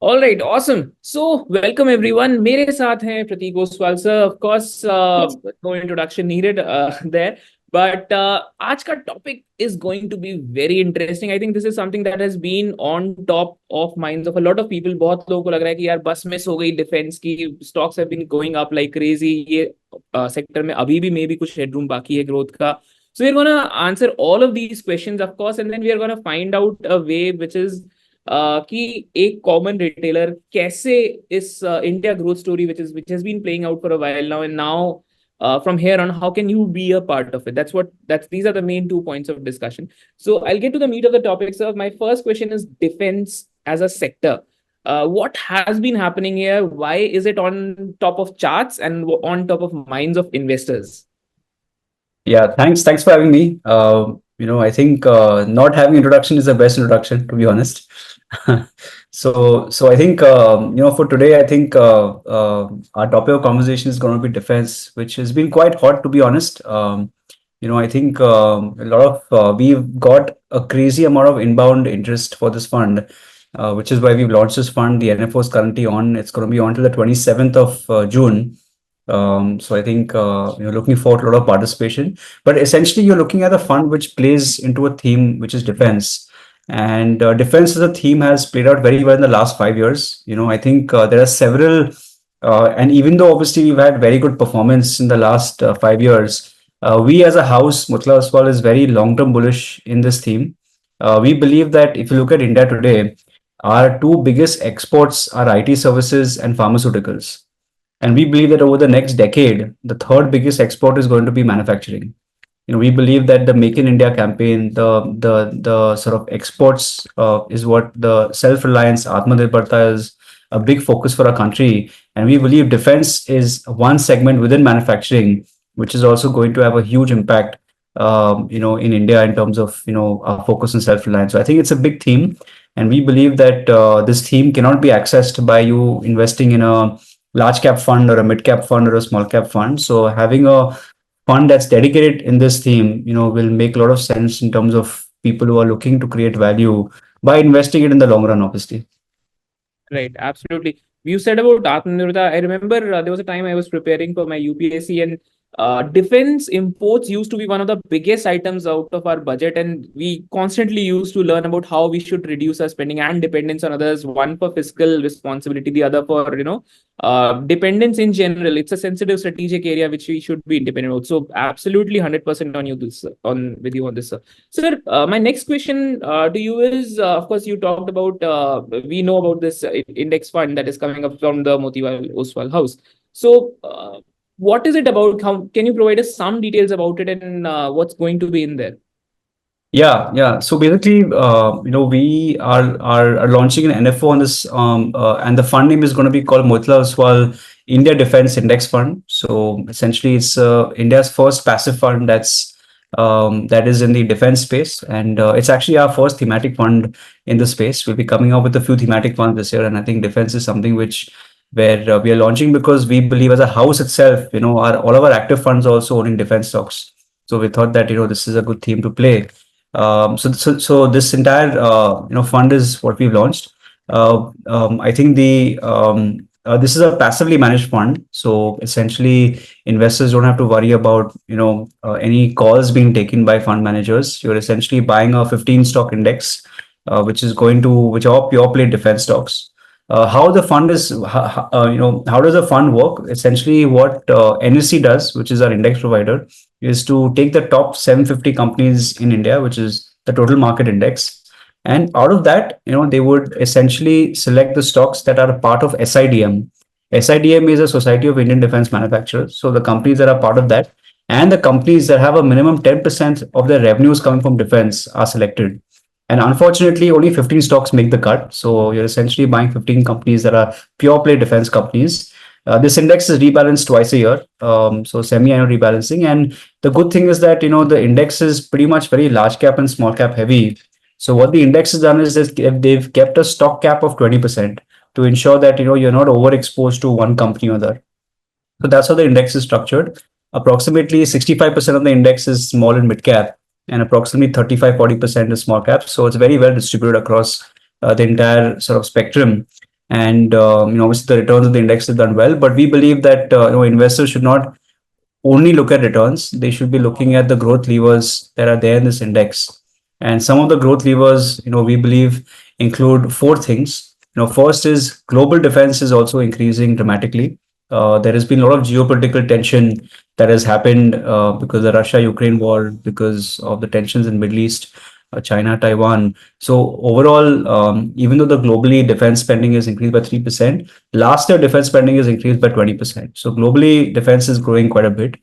All right, awesome. So, welcome everyone. मेरे साथ हैं Prateek Oswal sir. Of course, no introduction needed there. But आज का topic is going to be very interesting. I think this is something that has been on top of minds of a lot of people. बहुत लोगों को लग रहा है कि यार बस मिस हो गई डिफेंस की. Stocks have been going up like crazy. ये सेक्टर में अभी भी मे बी कुछ headroom बाकी है ग्रोथ का. So we're gonna answer all of these questions, of course, and then we are gonna find out a way which is कि एक कॉमन रिटेलर कैसे इस India growth story which has been playing out for a while now, and now from here on, how can you be a part of it? These are the main 2 points of discussion. So I'll get to the meat of the topic. So my first question is defense as a sector. What has been happening here? Why is it on top of charts and on top of minds of investors? Yeah, thanks for having me. I think not having introduction is the best introduction, to be honest. So I think for today, I think our topic of conversation is going to be defense, which has been quite hot, to be honest. I think a lot of we've got a crazy amount of inbound interest for this fund, which is why we've launched this fund. The NFO is currently on. It's going to be on till the 27th of June. So I think looking forward to a lot of participation. But essentially, you're looking at a fund which plays into a theme which is defense. And defense as a theme has played out very well in the last 5 years. I think there are several, and even though obviously we've had very good performance in the last 5 years, we as a house, Motilal Oswal is very long-term bullish in this theme. We believe that if you look at India today, our two biggest exports are IT services and pharmaceuticals. And we believe that over the next decade, the third biggest export is going to be manufacturing. We believe that the Make in India campaign, the sort of exports is what the self-reliance, Atmanirbharta is a big focus for our country. And we believe defense is one segment within manufacturing, which is also going to have a huge impact, in India in terms of, our focus on self-reliance. So I think it's a big theme. And we believe that this theme cannot be accessed by you investing in a large cap fund or a mid cap fund or a small cap fund. So having a fund that's dedicated in this theme, will make a lot of sense in terms of people who are looking to create value by investing it in the long run, obviously. Right, absolutely. You said about Atmanirbharta. I remember there was a time I was preparing for my UPSC, and defense imports used to be one of the biggest items out of our budget, and we constantly used to learn about how we should reduce our spending and dependence on others. One for fiscal responsibility, the other for dependence in general. It's a sensitive strategic area which we should be independent of. So absolutely 100% on you with you on this, sir. Sir, my next question to you is, of course, you talked about we know about this index fund that is coming up from the Motilal Oswal house. So what is it about? How can you provide us some details about it, and what's going to be in there? Yeah. So basically, we are launching an NFO on this, and the fund name is going to be called Motilal Oswal India Defense Index Fund. So essentially, it's India's first passive fund that is in the defense space, and it's actually our first thematic fund in the space. We'll be coming up with a few thematic funds this year, and I think defense is something where we are launching because we believe as a house itself, all of our active funds are also owning defense stocks. So we thought that this is a good theme to play. So this entire fund is what we've launched. I think this is a passively managed fund. So essentially, investors don't have to worry about any calls being taken by fund managers. You're essentially buying a 15 stock index, which are pure play defense stocks. How the fund is, how does the fund work? Essentially, what NSE does, which is our index provider, is to take the top 750 companies in India, which is the total market index. And out of that, they would essentially select the stocks that are a part of SIDM. SIDM is a Society of Indian Defense Manufacturers. So the companies that are part of that and the companies that have a minimum 10% of their revenues coming from defense are selected. And unfortunately, only 15 stocks make the cut. So you're essentially buying 15 companies that are pure play defense companies. This index is rebalanced twice a year, so semi-annual rebalancing. And the good thing is that the index is pretty much very large cap and small cap heavy. So what the index has done is they've kept a stock cap of 20% to ensure that you're not overexposed to one company or other. So that's how the index is structured. Approximately 65% of the index is small and mid cap, and approximately 35-40% is small cap. So it's very well distributed across the entire sort of spectrum. And obviously the returns of the index have done well. But we believe that investors should not only look at returns; they should be looking at the growth levers that are there in this index. And some of the growth levers, we believe include four things. First is global defense is also increasing dramatically. There has been a lot of geopolitical tension that has happened because of the Russia-Ukraine war, because of the tensions in Middle East, China, Taiwan. So overall, even though the globally defense spending is increased by 3%, last year defense spending is increased by 20%. So globally, defense is growing quite a bit.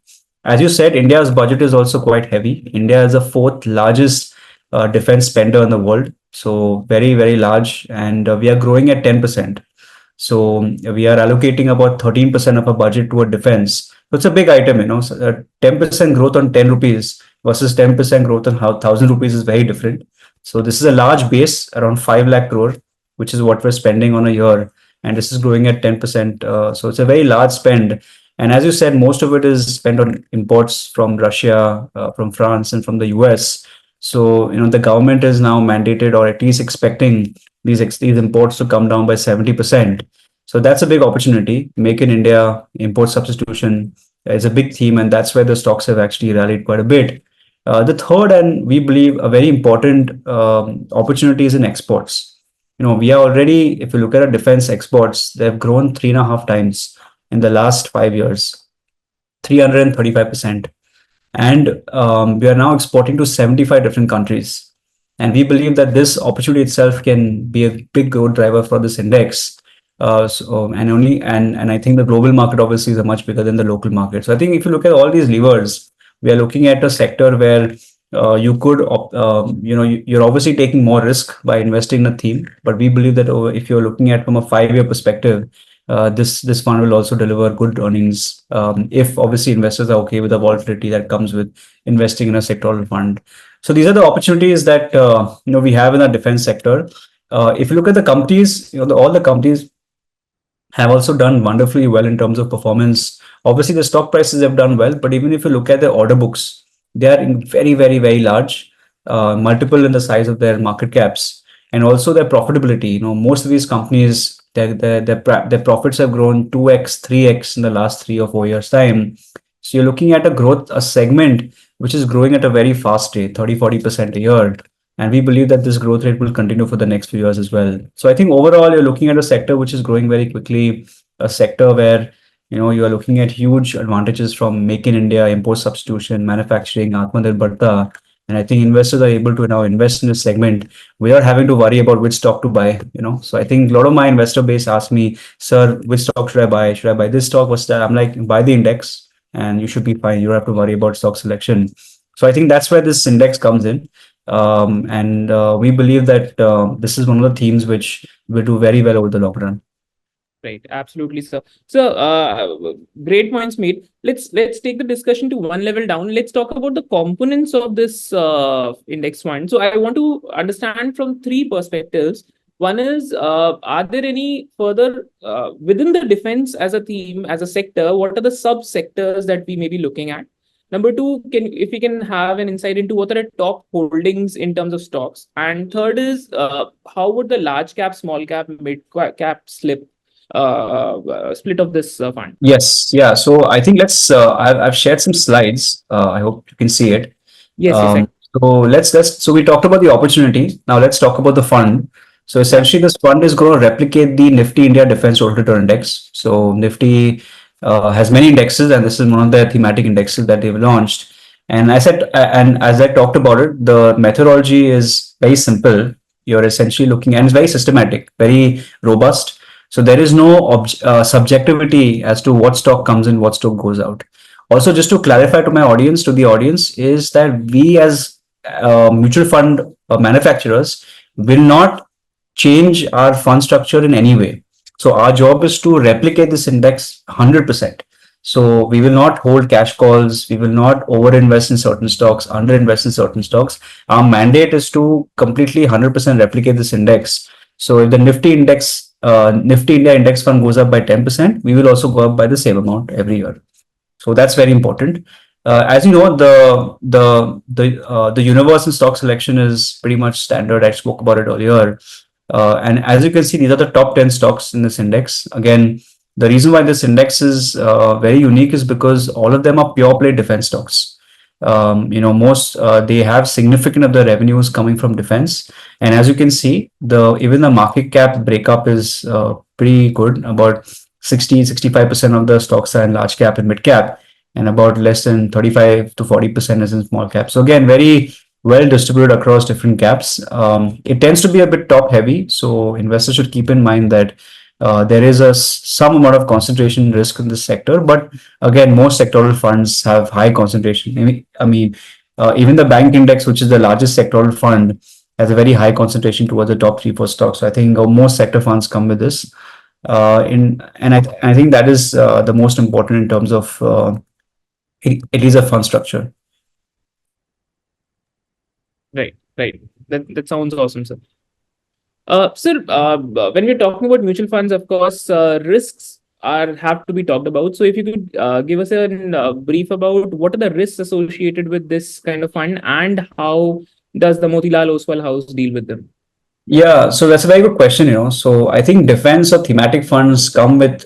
As you said, India's budget is also quite heavy. India is the fourth largest defense spender in the world. So very, very large. And we are growing at 10%. So we are allocating about 13% of our budget toward defense. So it's a big item, 10% growth on 10 rupees versus 10% growth on 1,000 rupees is very different. So this is a large base, around 5 lakh crore, which is what we're spending on a year. And this is growing at 10%. So it's a very large spend. And as you said, most of it is spent on imports from Russia, from France, and from the US. So, the government is now mandated or at least expecting these imports to come down by 70%. So that's a big opportunity. Make in India, import substitution is a big theme, and that's where the stocks have actually rallied quite a bit. The third, and we believe a very important opportunity is in exports. We are already, if you look at our defense exports, they've grown 3.5 times in the last 5 years, 335%. And we are now exporting to 75 different countries. And we believe that this opportunity itself can be a big growth driver for this index. And I think the global market obviously is much bigger than the local market. So I think if you look at all these levers, we are looking at a sector where you're obviously taking more risk by investing in a theme. But we believe that if you're looking at from a 5-year perspective, this fund will also deliver good earnings if obviously investors are okay with the volatility that comes with investing in a sectoral fund. So these are the opportunities that we have in our defense sector. If you look at the companies, all the companies have also done wonderfully well in terms of performance. Obviously, the stock prices have done well, but even if you look at their order books, they are in very, very, very large, multiple in the size of their market caps, and also their profitability. Most of these companies, their profits have grown 2x, 3x in the last 3 or 4 years' time. So you're looking at a segment which is growing at a very fast rate, 30-40% a year. And we believe that this growth rate will continue for the next few years as well. So I think overall, you're looking at a sector which is growing very quickly, a sector where you are looking at huge advantages from Make in India, import substitution, manufacturing, Atmanirbharta. And I think investors are able to now invest in this segment without having to worry about which stock to buy. So I think a lot of my investor base asks me, sir, which stock should I buy? Should I buy this stock? What's that? I'm like, buy the index and you should be fine. You don't have to worry about stock selection. So I think that's where this index comes in. And we believe that this is one of the themes which will do very well over the long run. Right, absolutely, sir. So, great points made. Let's take the discussion to one level down. Let's talk about the components of this index fund. So, I want to understand from three perspectives. One is, are there any further within the defense as a theme, as a sector? What are the sub sectors that we may be looking at? Number two, if we can have an insight into what are the top holdings in terms of stocks. And third is, how would the large cap, small cap, mid cap split of this fund? Yes, yeah. So I think I've shared some slides. I hope you can see it. Yes, yes. So we talked about the opportunity. Now let's talk about the fund. So essentially, this fund is going to replicate the Nifty India Defense Total Return Index. So Nifty has many indexes, and this is one of the thematic indexes that they've launched. And as I talked about it, the methodology is very simple. You're essentially looking, and it's very systematic, very robust. So there is no subjectivity as to what stock comes in, what stock goes out. Also, just to clarify to the audience, is that we as mutual fund manufacturers will not change our fund structure in any way. So our job is to replicate this index 100%. So we will not hold cash calls. We will not overinvest in certain stocks, underinvest in certain stocks. Our mandate is to completely 100% replicate this index. So if the Nifty India Index Fund goes up by 10%, we will also go up by the same amount every year. So that's very important. As you know, the universal stock selection is pretty much standard. I spoke about it earlier. And as you can see, these are the top 10 stocks in this index. Again, the reason why this index is very unique is because all of them are pure play defense stocks. Most they have significant of the revenues coming from defense, and as you can see, the even the market cap breakup is pretty good. About 65% of the stocks are in large cap and mid cap, and about less than 35 to 40% is in small cap. So again, very well distributed across different caps. It tends to be a bit top heavy, so investors should keep in mind that there is some amount of concentration risk in this sector. But again, most sectoral funds have high concentration. Even the bank index, which is the largest sectoral fund, has a very high concentration towards the top 3 4 stocks. So I think most sector funds come with this. I think that is the most important in terms of it is a fund structure. Right, right. That sounds awesome, sir. Sir, when we're talking about mutual funds, of course, risks have to be talked about. So if you could give us a brief about what are the risks associated with this kind of fund, and how does the Motilal Oswal house deal with them? Yeah, so that's a very good question. So I think defense or thematic funds come with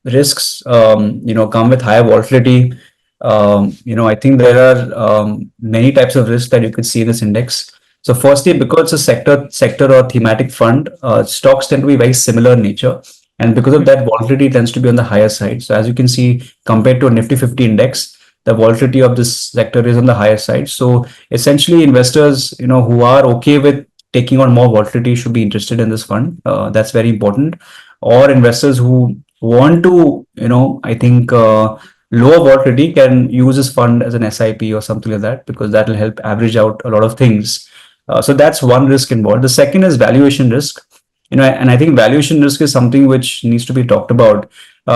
risks. Come with higher volatility. I think there are many types of risks that you could see in this index. So firstly, because it's a sector or thematic fund, stocks tend to be very similar in nature, and because of that, volatility tends to be on the higher side. So as you can see, compared to a Nifty 50 index, the volatility of this sector is on the higher side. So essentially, investors, who are okay with taking on more volatility should be interested in this fund. That's very important. Or investors who want to, I think lower volatility can use this fund as an SIP or something like that, because that will help average out a lot of things. So that's one risk involved. The second is valuation risk. And I think valuation risk is something which needs to be talked about,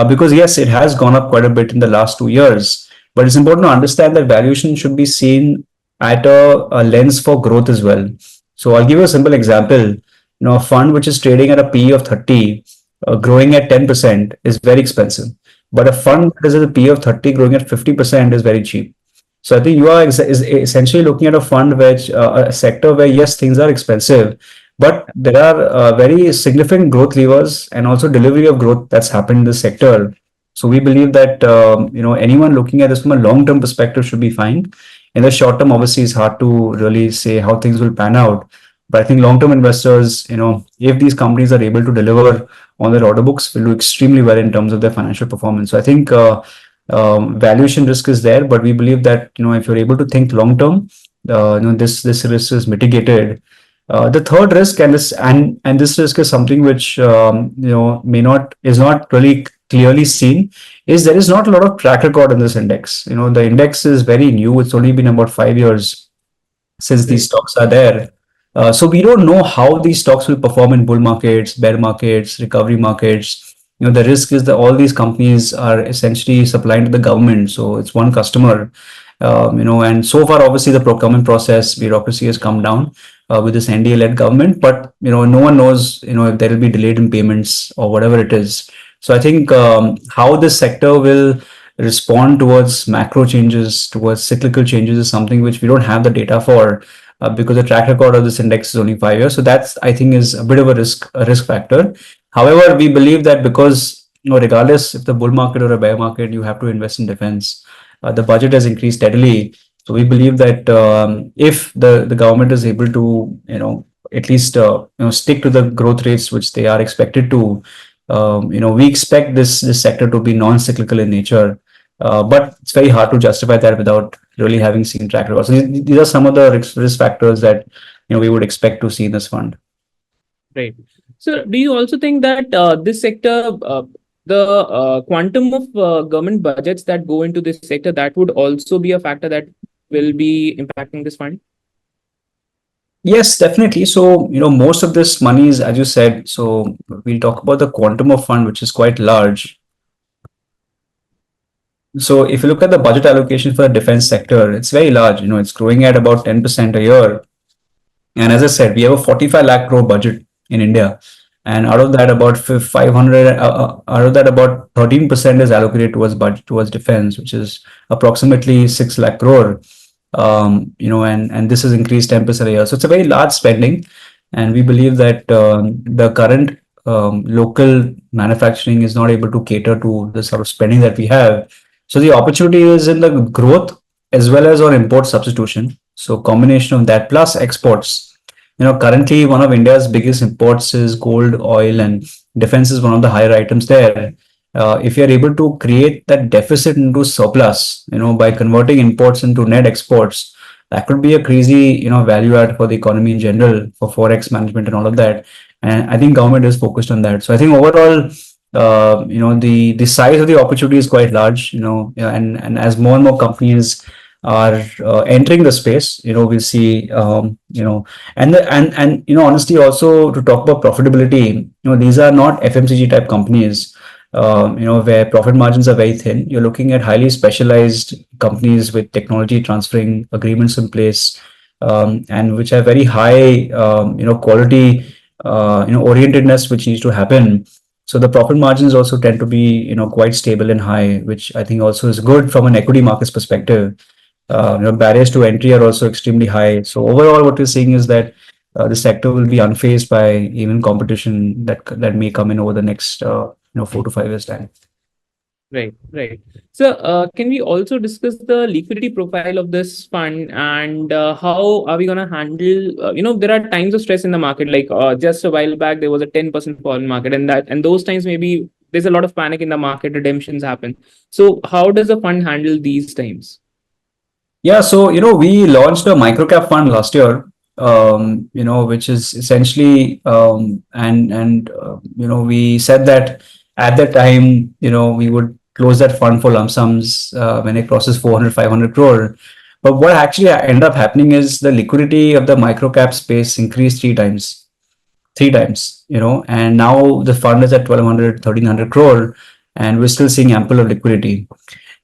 because yes, it has gone up quite a bit in the last 2 years, but it's important to understand that valuation should be seen at a lens for growth as well. So I'll give you a simple example. A fund which is trading at a PE of 30, growing at 10% is very expensive. But a fund that is at a PE of 30, growing at 50% is very cheap. So I think you are essentially looking at a fund which, a sector where, yes, things are expensive, but there are very significant growth levers and also delivery of growth that's happened in this sector. So we believe that, anyone looking at this from a long-term perspective should be fine. In the short term, obviously, it's hard to really say how things will pan out. But I think long-term investors, if these companies are able to deliver on their order books, will do extremely well in terms of their financial performance. So I think valuation risk is there, but we believe that, if you're able to think long-term, this risk is mitigated. The third risk, and this risk is something which is not really clearly seen, is there is not a lot of track record in this index. The index is very new. It's only been about 5 years since these stocks are there. So we don't know how these stocks will perform in bull markets, bear markets, recovery markets. The risk is that all these companies are essentially supplying to the government. So it's one customer. And so far, obviously, the procurement process, bureaucracy has come down with this NDA-led government, but no one knows if there will be delayed in payments or whatever it is. So I think how this sector will respond towards macro changes, towards cyclical changes, is something which we don't have the data for, because the track record of this index is only 5 years. So that's, I think, is a bit of a risk factor. However, we believe that because regardless if the bull market or a bear market, you have to invest in defense. The budget has increased steadily. So we believe that if the government is able to, at least stick to the growth rates which they are expected to, we expect this sector to be non-cyclical in nature. But it's very hard to justify that without really having seen track record. So these are some of the risk factors that we would expect to see in this fund. Right. So do you also think that this sector, the quantum of government budgets that go into this sector, that would also be a factor that will be impacting this fund? Yes, definitely. So, most of this money is, as you said, so we'll talk about the quantum of fund, which is quite large. So if you look at the budget allocation for the defense sector, it's very large. It's growing at about 10% a year. And as I said, we have a 45 lakh crore budget in India. And out of that, about 500, out of that, about 13% is allocated towards defense, which is approximately 6 lakh crore. And this has increased 10% a year. So it's a very large spending. and we believe that the current local manufacturing is not able to cater to the sort of spending that we have. So the opportunity is in the growth as well as on import substitution. So combination of that plus exports. Currently one of India's biggest imports is gold, oil, and defense is one of the higher items there. If you're able to create that deficit into surplus, by converting imports into net exports, that could be a crazy, value add for the economy in general, for forex management and all of that. And I think government is focused on that. So I think overall, the size of the opportunity is quite large, and as more and more companies are entering the space, we'll see, honestly, also to talk about profitability, these are not FMCG type companies, where profit margins are very thin. You're looking at highly specialized companies with technology transferring agreements in place, and which have very high, quality, orientedness, which needs to happen. So the profit margins also tend to be, quite stable and high, which I think also is good from an equity markets perspective. Barriers to entry are also extremely high. So overall, what we're seeing is that the sector will be unfazed by even competition that may come in over the next 4 to 5 years time. Right, right. So, can we also discuss the liquidity profile of this fund, and how are we going to handle? There are times of stress in the market. Like just a while back, there was a 10% fall in market, and those times maybe there's a lot of panic in the market. Redemptions happen. So, how does the fund handle these times? Yeah, so we launched a microcap fund last year, which is essentially, we said that at that time, we would close that fund for lump sums when it crosses 400, 500 crore. But what actually ended up happening is the liquidity of the microcap space increased three times, and now the fund is at 1200, 1300 crore, and we're still seeing ample of liquidity.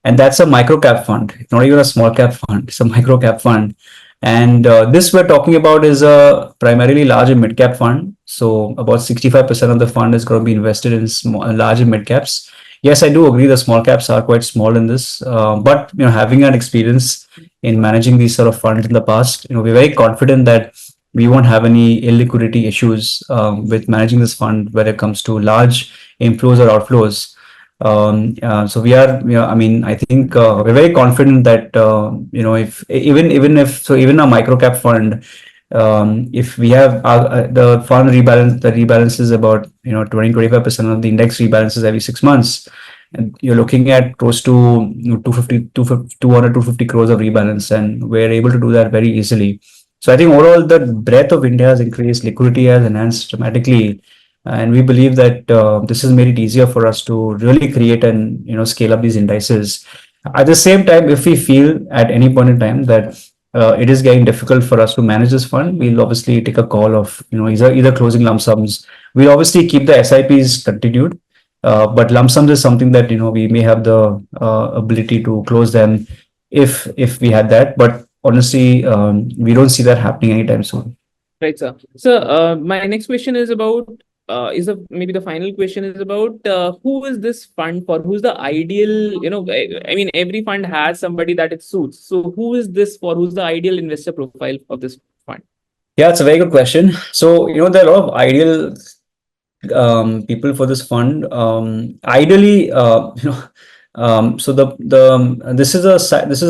And that's a micro cap fund. It's not even a small cap fund. It's a micro cap fund. And this we're talking about is a primarily large and mid cap fund. So about 65% of the fund is going to be invested in large and mid caps. Yes, I do agree the small caps are quite small in this, but having an experience in managing these sort of funds in the past, we're very confident that we won't have any illiquidity issues with managing this fund when it comes to large inflows or outflows. So we are, I mean, I think we're very confident that if even a micro cap fund, if we have the fund rebalance, the rebalance is about 20-25% of the index rebalances every 6 months. And you're looking at close to 250 crores of rebalance, and we're able to do that very easily. So I think overall the breadth of India has increased, liquidity has enhanced dramatically, and we believe that this has made it easier for us to really create and scale up these indices. At the same time, if we feel at any point in time that it is getting difficult for us to manage this fund, we'll obviously take a call of either closing lump sums. We'll obviously keep the SIPs continued, but lump sums is something that we may have the ability to close them if we had that. But honestly, we don't see that happening anytime soon. Right, sir. So, my next question is about maybe the final question is about who is this fund for? Who's the ideal? I mean, every fund has somebody that it suits. So, who is this for? Who's the ideal investor profile of this fund? Yeah, it's a very good question. So, there are a lot of ideal people for this fund. Ideally, so this is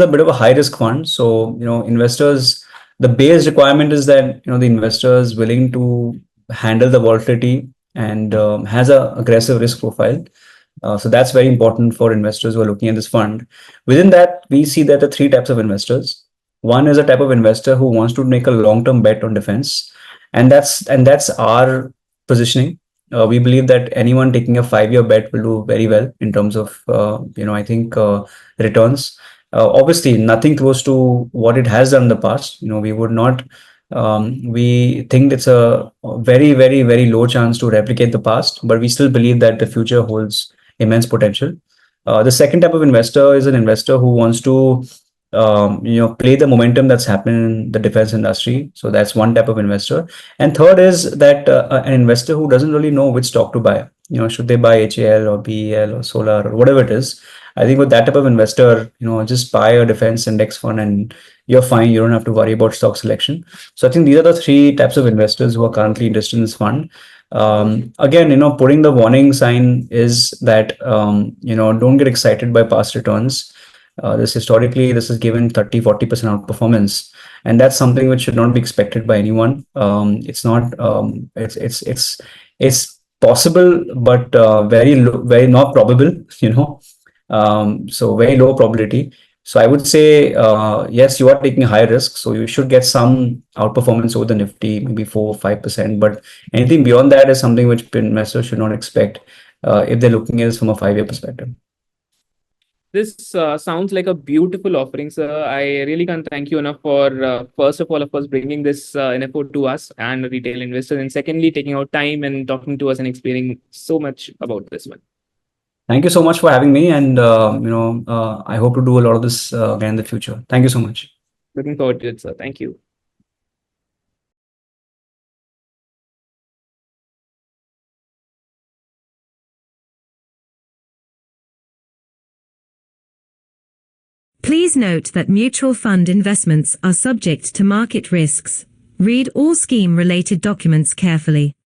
a bit of a high risk fund. So, investors, the base requirement is that the investor is willing to handle the volatility and has a aggressive risk profile. So that's very important for investors who are looking at this fund. Within that, we see that the three types of investors. One is a type of investor who wants to make a long-term bet on defense, and that's our positioning. We believe that anyone taking a 5-year bet will do very well in terms of I think returns. Obviously, nothing close to what it has done in the past. We would not. We think it's a very, very, very low chance to replicate the past, but we still believe that the future holds immense potential. The second type of investor is an investor who wants to play the momentum that's happening in the defense industry. So that's one type of investor. And third is that an investor who doesn't really know which stock to buy. Should they buy HAL or BEL or Solar or whatever it is. I think with that type of investor, just buy a defense index fund and you're fine. You don't have to worry about stock selection. So I think these are the three types of investors who are currently interested in this fund. Again, putting the warning sign is that, don't get excited by past returns. This has given 30-40% outperformance, and that's something which should not be expected by anyone. It's not. It's possible, but very not probable. So very low probability. So I would say, yes, you are taking high risk, so you should get some outperformance over the Nifty, maybe 4 or 5%. But anything beyond that is something which investors should not expect if they're looking at it from a 5-year perspective. This sounds like a beautiful offering, sir. I really can't thank you enough for, first of all, of course, bringing this NFO to us and retail investors, and secondly, taking out time and talking to us and explaining so much about this one. Thank you so much for having me, and I hope to do a lot of this again in the future. Thank you so much. Looking forward to it, sir. Thank you. Please note that mutual fund investments are subject to market risks. Read all scheme-related documents carefully.